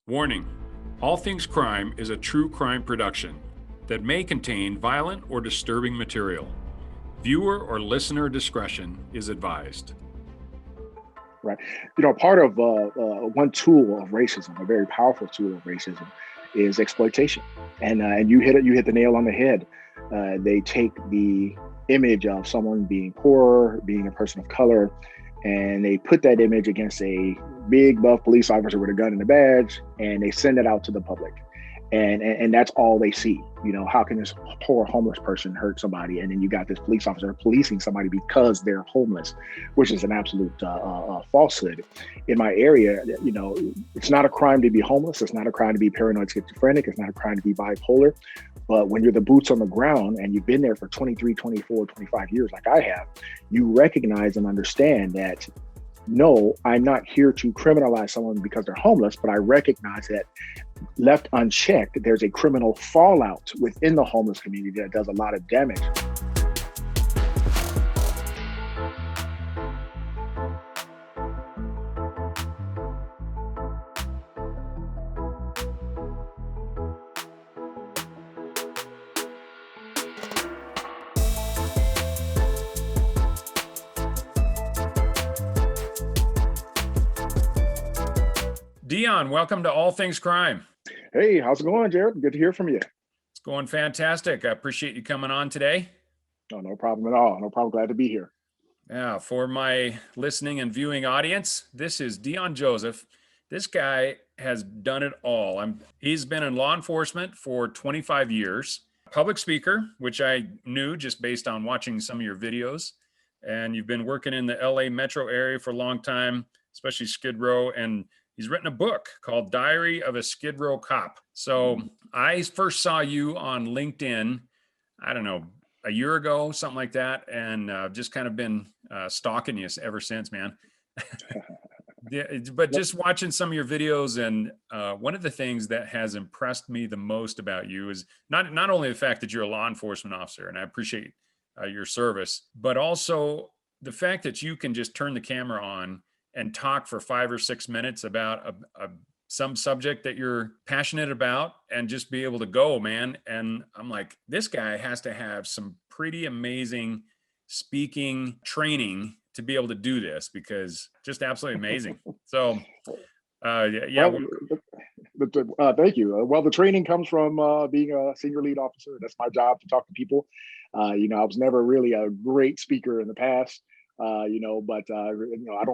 Warning: All Things Crime is a true crime production that may contain violent or disturbing material. Viewer or listener discretion is advised. Right. Part of one tool of racism, a very powerful tool of racism, is exploitation. And you hit it. You hit the nail on the head. They take the image of someone being poor, being a person of color, and they put that image against a big buff police officer with a gun and a badge, and they send it out to the public. And that's all they see. How can this poor homeless person hurt somebody? And then you got this police officer policing somebody because they're homeless, which is an absolute falsehood. In my area, it's not a crime to be homeless. It's not a crime to be paranoid schizophrenic. It's not a crime to be bipolar. But when you're the boots on the ground and you've been there for 23, 24, 25 years, like I have, you recognize and understand that no, I'm not here to criminalize someone because they're homeless, but I recognize that left unchecked, there's a criminal fallout within the homeless community that does a lot of damage. Deon, welcome to All Things Crime. Hey, how's it going, Jared? Good to hear from you. It's going fantastic. I appreciate you coming on today. Oh, no problem at all. No problem. Glad to be here. Yeah, for my listening and viewing audience, this is Deon Joseph. This guy has done it all. He's been in law enforcement for 25 years, public speaker, which I knew just based on watching some of your videos. And you've been working in the LA metro area for a long time, especially Skid Row. And he's written a book called Diary of a Skid Row Cop. So I first saw you on LinkedIn, I don't know, a year ago, something like that. And just kind of been stalking you ever since, man. But just watching some of your videos, and one of the things that has impressed me the most about you is not only the fact that you're a law enforcement officer, and I appreciate your service, but also the fact that you can just turn the camera on and talk for 5 or 6 minutes about some subject that you're passionate about and just be able to go, man. And I'm like, this guy has to have some pretty amazing speaking training to be able to do this, because just absolutely amazing. So, yeah. Thank you. Well, the training comes from being a senior lead officer. That's my job, to talk to people. I was never really a great speaker in the past. But I don't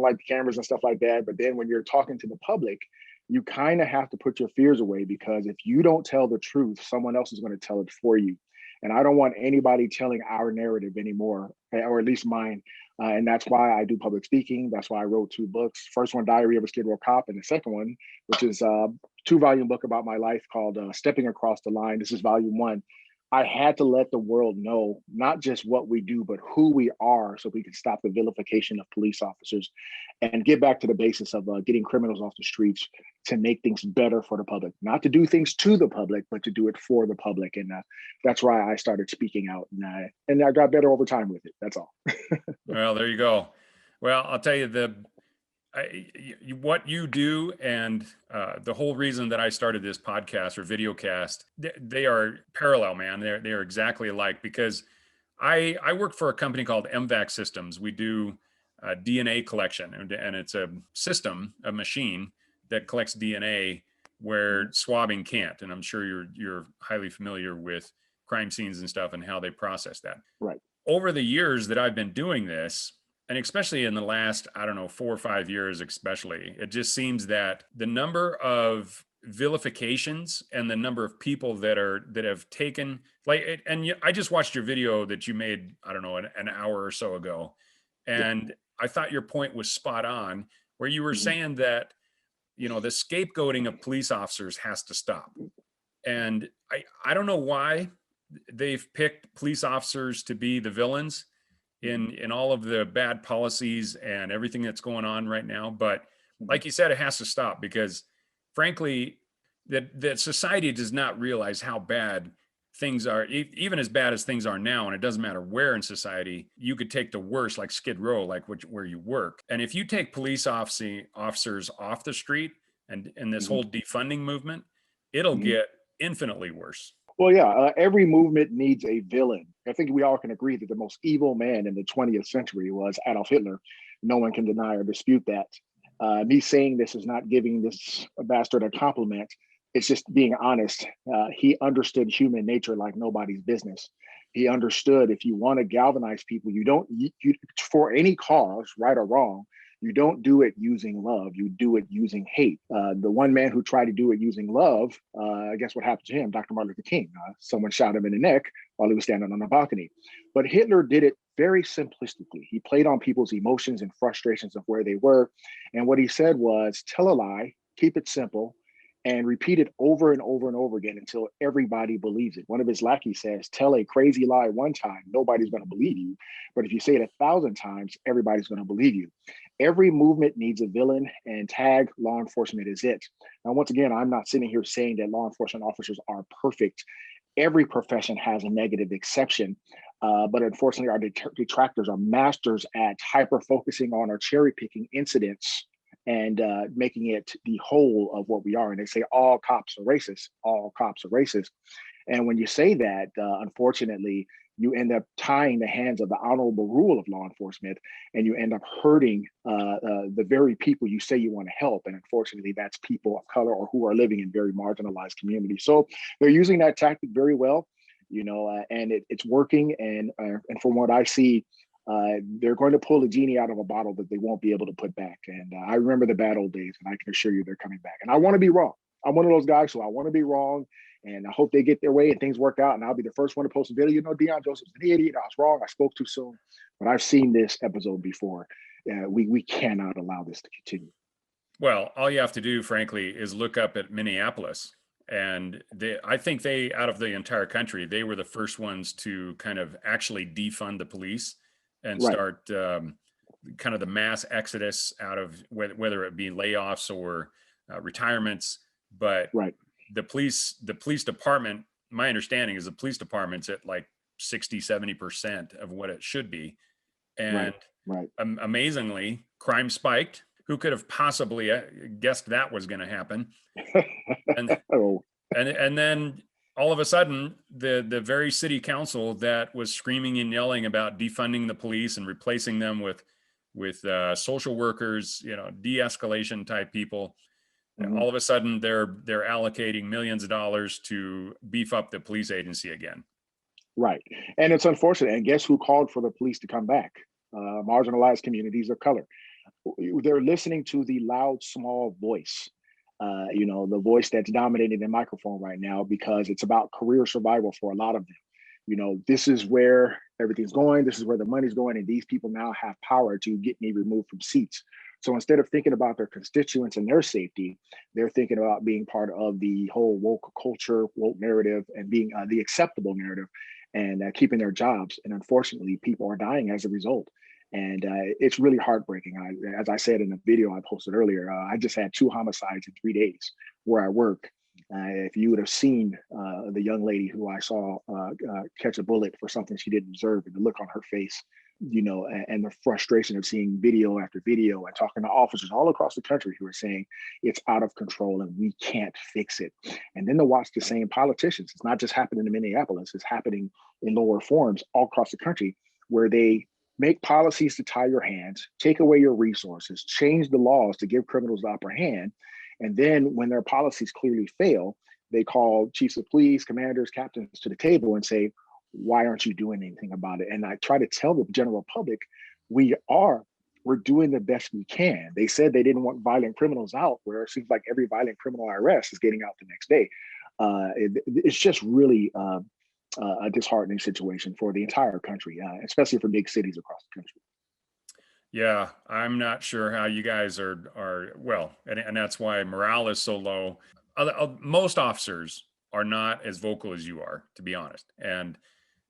like the cameras and stuff like that. But then when you're talking to the public, you kind of have to put your fears away, because if you don't tell the truth, someone else is going to tell it for you. And I don't want anybody telling our narrative anymore, or at least mine. And that's why I do public speaking. That's why I wrote 2 books. First one, Diary of a Skid Row Cop, and the second one, which is a 2-volume book about my life called Stepping Across the Line. This is volume 1. I had to let the world know not just what we do, but who we are, so we can stop the vilification of police officers and get back to the basis of getting criminals off the streets to make things better for the public, not to do things to the public, but to do it for the public. And that's why I started speaking out, and I got better over time with it. That's all. Well, there you go. Well, I'll tell you, what you do, and the whole reason that I started this podcast or video cast, they are parallel, man. They are exactly alike, because I work for a company called MVAC Systems. We do DNA collection, and it's a system, a machine that collects DNA where swabbing can't. And I'm sure you're highly familiar with crime scenes and stuff and how they process that. Right. Over the years that I've been doing this, and especially in the last, 4 or 5 years, especially, it just seems that the number of vilifications and the number of people that have taken, I just watched your video that you made, an hour or so ago. And I thought your point was spot on, where you were saying that, the scapegoating of police officers has to stop. And I don't know why they've picked police officers to be the villains in all of the bad policies and everything that's going on right now. But like you said, it has to stop, because frankly, that society does not realize how bad things are, even as bad as things are now. And it doesn't matter where in society. You could take the worst, like Skid Row, like where you work. And if you take police officers off the street and this Mhm. whole defunding movement, it'll Mhm. get infinitely worse. Well, yeah, every movement needs a villain. I think we all can agree that the most evil man in the 20th century was Adolf Hitler. No one can deny or dispute that. Me saying this is not giving this bastard a compliment. It's just being honest. He understood human nature like nobody's business. He understood if you want to galvanize people, you don't, for any cause, right or wrong, you don't do it using love. You do it using hate. The one man who tried to do it using love, guess what happened to him? Dr. Martin Luther King. Someone shot him in the neck while he was standing on a balcony. But Hitler did it very simplistically. He played on people's emotions and frustrations of where they were. And what he said was tell a lie, keep it simple, and repeat it over and over and over again until everybody believes it. One of his lackeys says, tell a crazy lie one time, nobody's going to believe you. But if you say it 1,000 times, everybody's going to believe you. Every movement needs a villain, and tag law enforcement is it. Now, once again, I'm not sitting here saying that law enforcement officers are perfect. Every profession has a negative exception. But unfortunately, our detractors are masters at hyper focusing on or cherry picking incidents and making it the whole of what we are. And they say all cops are racist. All cops are racist. And when you say that, unfortunately, you end up tying the hands of the honorable rule of law enforcement, and you end up hurting the very people you say you want to help. And unfortunately, that's people of color or who are living in very marginalized communities. So they're using that tactic very well, and it's working. And from what I see, they're going to pull a genie out of a bottle that they won't be able to put back. And I remember the bad old days, and I can assure you they're coming back. And I want to be wrong. I'm one of those guys, so I want to be wrong. And I hope they get their way and things work out. And I'll be the first one to post a video. Deon Joseph's an idiot. I was wrong. I spoke too soon. But I've seen this episode before. We cannot allow this to continue. Well, all you have to do, frankly, is look up at Minneapolis. And I think out of the entire country, they were the first ones to kind of actually defund the police and Right, start kind of the mass exodus out of whether it be layoffs or retirements. But right, the police department, my understanding is the police department's at like 60-70% of what it should be. right, And right. amazingly, crime spiked. Who could have possibly guessed that was going to happen? And Oh, and then all of a sudden, the very city council that was screaming and yelling about defunding the police and replacing them with social workers, de-escalation type people, mhm. all of a sudden they're allocating millions of dollars to beef up the police agency again. Right. And it's unfortunate. And guess who called for the police to come back? Marginalized communities of color. They're listening to the loud, small voice, the voice that's dominating the microphone right now because it's about career survival for a lot of them. This is where everything's going. This is where the money's going. And these people now have power to get me removed from seats. So instead of thinking about their constituents and their safety, they're thinking about being part of the whole woke culture, woke narrative, and being the acceptable narrative and keeping their jobs. And unfortunately, people are dying as a result. And it's really heartbreaking. As I said in the video I posted earlier, I just had 2 homicides in 3 days where I work. If you would have seen the young lady who I saw catch a bullet for something she didn't deserve, and the look on her face, and the frustration of seeing video after video and talking to officers all across the country who are saying it's out of control and we can't fix it. And then to watch the same politicians, it's not just happening in Minneapolis, it's happening in lower forums all across the country where they make policies to tie your hands, take away your resources, change the laws to give criminals the upper hand. And then when their policies clearly fail, they call chiefs of police, commanders, captains to the table and say, why aren't you doing anything about it? And I try to tell the general public, we're doing the best we can. They said they didn't want violent criminals out, where it seems like every violent criminal I arrest is getting out the next day. It's just really a disheartening situation for the entire country, especially for big cities across the country. Yeah, I'm not sure how you guys are well, and that's why morale is so low. Most officers are not as vocal as you are, to be honest, and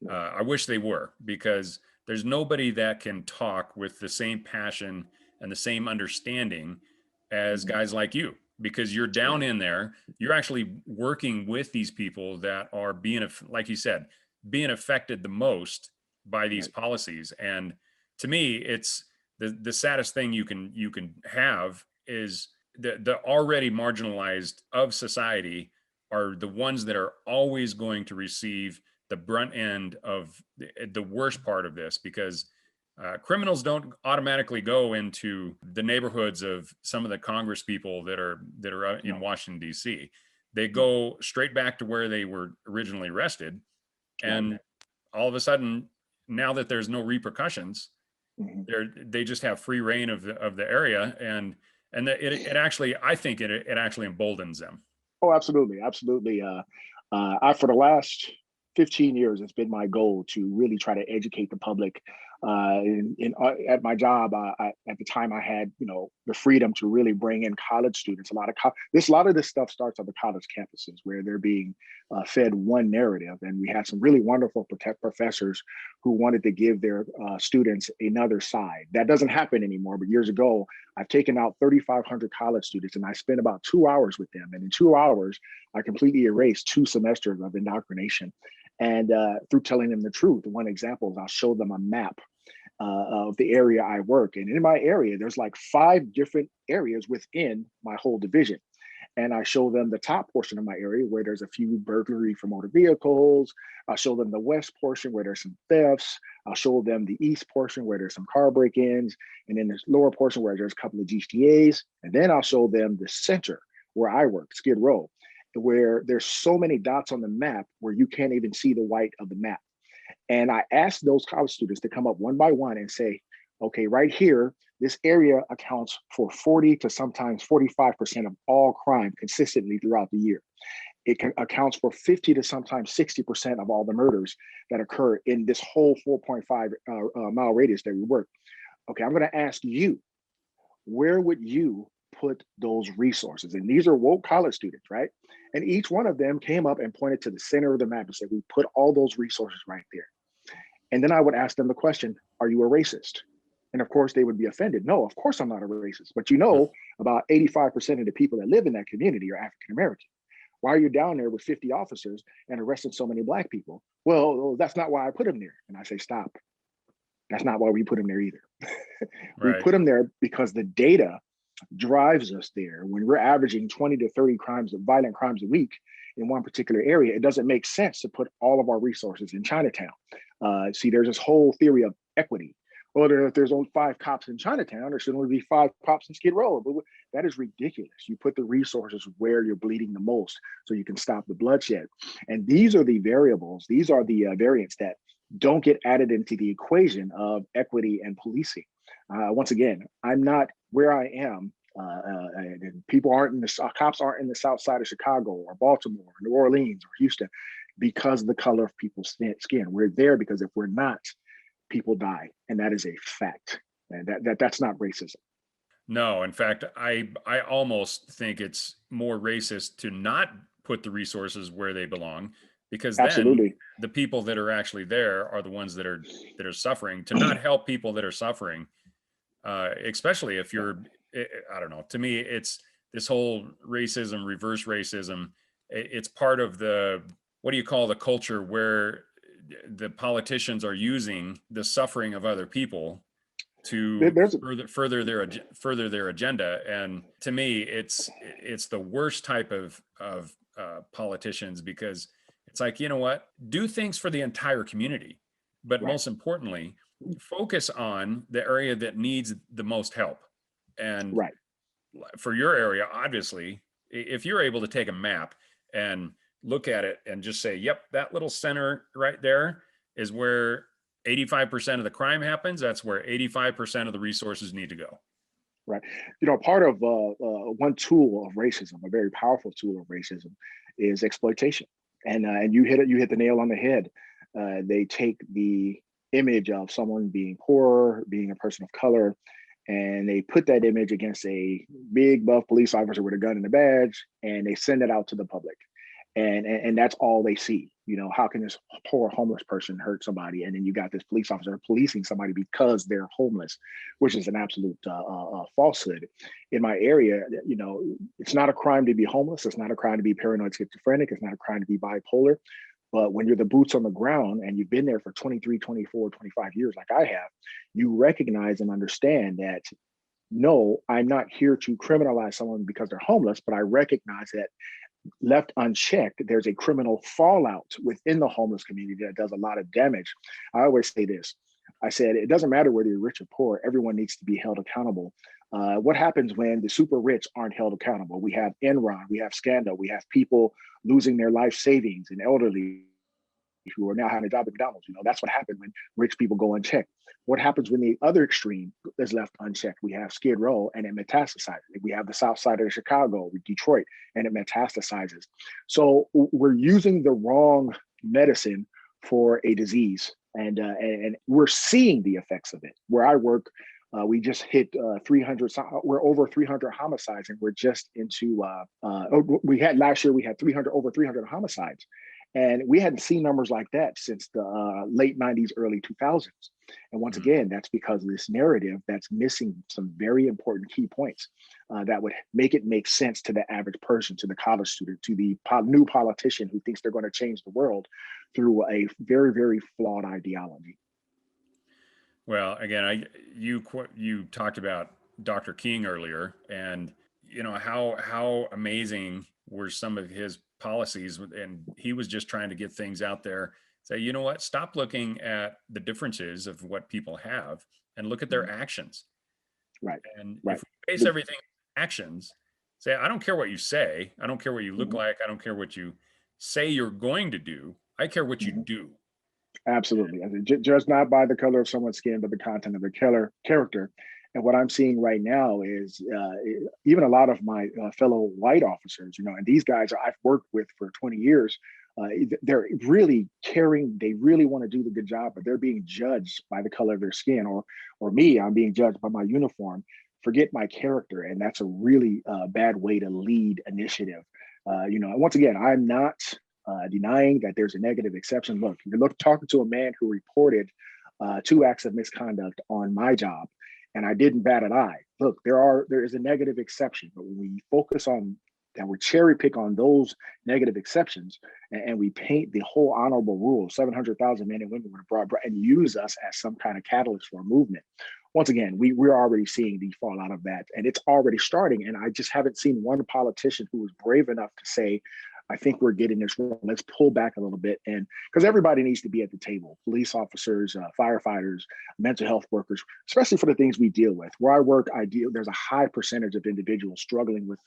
I wish they were, because there's nobody that can talk with the same passion and the same understanding as Mhm. guys like you, because you're down Right, in there, you're actually working with these people that are being, like you said, being affected the most by these right, policies. And to me, it's the saddest thing you can have is the already marginalized of society are the ones that are always going to receive the brunt end of the worst part of this, because criminals don't automatically go into the neighborhoods of some of the Congress people that are in No, Washington D.C. They no, go straight back to where they were originally arrested, right. and all of a sudden, now that there's no repercussions, Mhm. they just have free reign of the area, and it actually, I think it actually emboldens them. Oh, absolutely, absolutely. I for the last 15 years, it's been my goal to really try to educate the public. At my job, at the time, I had the freedom to really bring in college students. A lot of this stuff starts on the college campuses where they're being fed one narrative, and we had some really wonderful professors who wanted to give their students another side. That doesn't happen anymore, but years ago, I've taken out 3,500 college students and I spent about 2 hours with them. And in 2 hours, I completely erased 2 semesters of indoctrination. And through telling them the truth, one example is I'll show them a map of the area I work. And in my area, there's like 5 different areas within my whole division. And I show them the top portion of my area where there's a few burglary for motor vehicles. I'll show them the west portion where there's some thefts. I'll show them the east portion where there's some car break-ins, and then there's lower portion where there's a couple of GTAs. And then I'll show them the center where I work, Skid Row, where there's so many dots on the map where you can't even see the white of the map. And I asked those college students to come up one by one and say, okay, right here, this area accounts for 40 to sometimes 45% of all crime consistently throughout the year. Accounts for 50 to sometimes 60% of all the murders that occur in this whole 4.5 mile radius that we work. Okay, I'm going to ask you, where would you put those resources? And these are woke college students, right? And each one of them came up and pointed to the center of the map and said, we put all those resources right there. And then I would ask them the question, are you a racist? And of course, they would be offended. No, of course I'm not a racist. But about 85% of the people that live in that community are African American. Why are you down there with 50 officers and arresting so many Black people? Well, that's not why I put them there. And I say, stop. That's not why we put them there either. We Right. put them there because the data drives us there. When we're averaging 20 to 30 violent crimes a week in one particular area, it doesn't make sense to put all of our resources in Chinatown. See, there's this whole theory of equity. Well, if there's only 5 cops in Chinatown, there should only be 5 cops in Skid Row. But that is ridiculous. You put the resources where you're bleeding the most so you can stop the bloodshed. And these are the variables, these are the variants that don't get added into the equation of equity and policing. Once again, I'm not where I am. And cops aren't in the south side of Chicago or Baltimore, or New Orleans or Houston because of the color of people's skin. We're there because if we're not, people die, and that is a fact. And that's not racism. No, in fact, I almost think it's more racist to not put the resources where they belong, because then Absolutely. the people that are actually there are the ones that are suffering. To not help people that are suffering, especially if Yeah. you're, I don't know. To me, it's this whole racism, reverse racism. It's part of the, what do you call the culture where the politicians are using the suffering of other people to There's further their agenda. And to me, it's the worst type of politicians, because it's like, you know what, do things for the entire community, but right, most importantly, focus on the area that needs the most help. And right. for your area, obviously, if you're able to take a map and look at it and just say, yep, that little center right there is where 85% of the crime happens, that's where 85% of the resources need to go. Right. Part of one tool of racism, a very powerful tool of racism, is exploitation. And you hit it. You hit the nail on the head. They take the image of someone being poor, being a person of color, and they put that image against a big buff police officer with a gun and a badge, and they send it out to the public. And that's all they see. How can this poor homeless person hurt somebody? And then you got this police officer policing somebody because they're homeless, which is an absolute falsehood. In my area, it's not a crime to be homeless. It's not a crime to be paranoid schizophrenic. It's not a crime to be bipolar. But when you're the boots on the ground and you've been there for 23, 24, 25 years, like I have, you recognize and understand that no, I'm not here to criminalize someone because they're homeless, but I recognize that left unchecked, there's a criminal fallout within the homeless community that does a lot of damage. I always say this. I said, it doesn't matter whether you're rich or poor, everyone needs to be held accountable. What happens when the super rich aren't held accountable? We have Enron, we have scandal, we have people losing their life savings and elderly who are now having a job at McDonald's. That's what happened when rich people go unchecked. What happens when the other extreme is left unchecked? We have Skid Row and it metastasizes. We have the south side of Chicago, Detroit, and it metastasizes. So we're using the wrong medicine for a disease, and we're seeing the effects of it. Where I work, we just hit 300. We're over 300 homicides, and we're just into. We had last year. We had over 300 homicides, and we hadn't seen numbers like that since the late 90s, early 2000s. And once again, that's because of this narrative that's missing some very important key points that would make sense to the average person, to the college student, to the new politician who thinks they're going to change the world through a very, very flawed ideology. Well, again, you talked about Dr. King earlier, and how amazing were some of his policies, and he was just trying to get things out there. Say, you know what? Stop looking at the differences of what people have and look at their actions. Right. And Right. if we base everything on actions, say, I don't care what you say, I don't care what you look Mhm. like, I don't care what you say you're going to do. I care what you Mhm. do. Absolutely. I mean, just not by the color of someone's skin, but the content of their character. And what I'm seeing right now is even a lot of my fellow white officers, and these guys I've worked with for 20 years, they're really caring. They really want to do the good job, but they're being judged by the color of their skin, or me, I'm being judged by my uniform. Forget my character, and that's a really bad way to lead initiative. Once again, I'm not denying that there's a negative exception. Look, you're talking to a man who reported 2 acts of misconduct on my job, and I didn't bat an eye. Look, there is a negative exception, but when we focus on that, we cherry pick on those negative exceptions, and we paint the whole honorable rule: 700,000 men and women were brought, and use us as some kind of catalyst for a movement. Once again, we're already seeing the fallout of that, and it's already starting. And I just haven't seen one politician who was brave enough to say, I think we're getting this wrong. Let's pull back a little bit. And because everybody needs to be at the table: police officers, firefighters, mental health workers, especially for the things we deal with. Where I work, there's a high percentage of individuals struggling with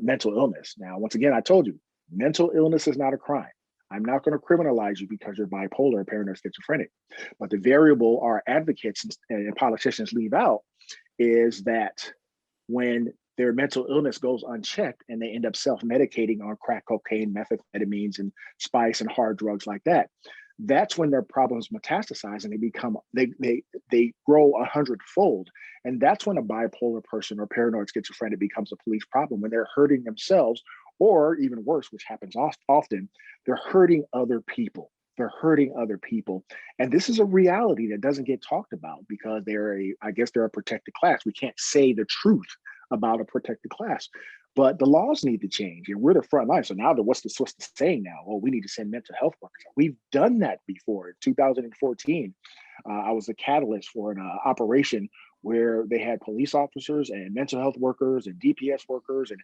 mental illness. Now, once again, I told you, mental illness is not a crime. I'm not going to criminalize you because you're bipolar, paranoid, schizophrenic. But the variable our advocates and politicians leave out is that when their mental illness goes unchecked and they end up self-medicating on crack cocaine, methamphetamines, and spice and hard drugs like that, that's when their problems metastasize and they grow 100-fold. And that's when a bipolar person or paranoid schizophrenic becomes a police problem, when they're hurting themselves, or even worse, which happens often, they're hurting other people. They're hurting other people. And this is a reality that doesn't get talked about because I guess they're a protected class. We can't say the truth about a protected class, but the laws need to change, and we're the front line. So now what's the saying now? Oh, we need to send mental health workers. We've done that before. In 2014, I was the catalyst for an operation where they had police officers and mental health workers and DPS workers and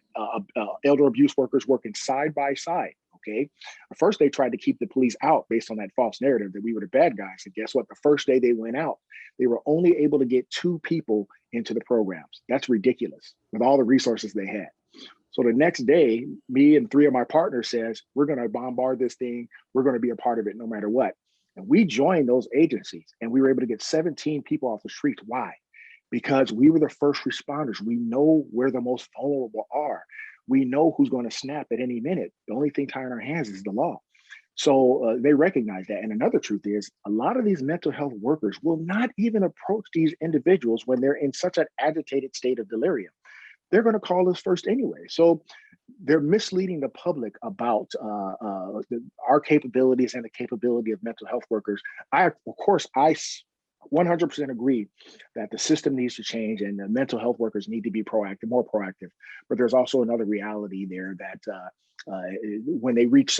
elder abuse workers working side by side. Okay. First, they tried to keep the police out based on that false narrative that we were the bad guys. And guess what? The first day they went out, they were only able to get 2 people into the programs. That's ridiculous with all the resources they had. So the next day, me and 3 of my partners says, we're going to bombard this thing. We're going to be a part of it no matter what. And we joined those agencies, and we were able to get 17 people off the streets. Why? Because we were the first responders. We know where the most vulnerable are. We know who's going to snap at any minute. The only thing tying our hands is the law. So they recognize that. And another truth is a lot of these mental health workers will not even approach these individuals when they're in such an agitated state of delirium. They're going to call us first anyway. So they're misleading the public about our capabilities and the capability of mental health workers. I 100% agree that the system needs to change and the mental health workers need to be more proactive. But there's also another reality there that when they reach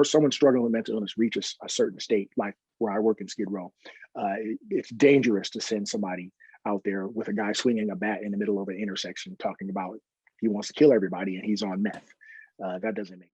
someone struggling with mental illness reaches a certain state, like where I work in Skid Row, it's dangerous to send somebody out there with a guy swinging a bat in the middle of an intersection talking about he wants to kill everybody and he's on meth. That doesn't make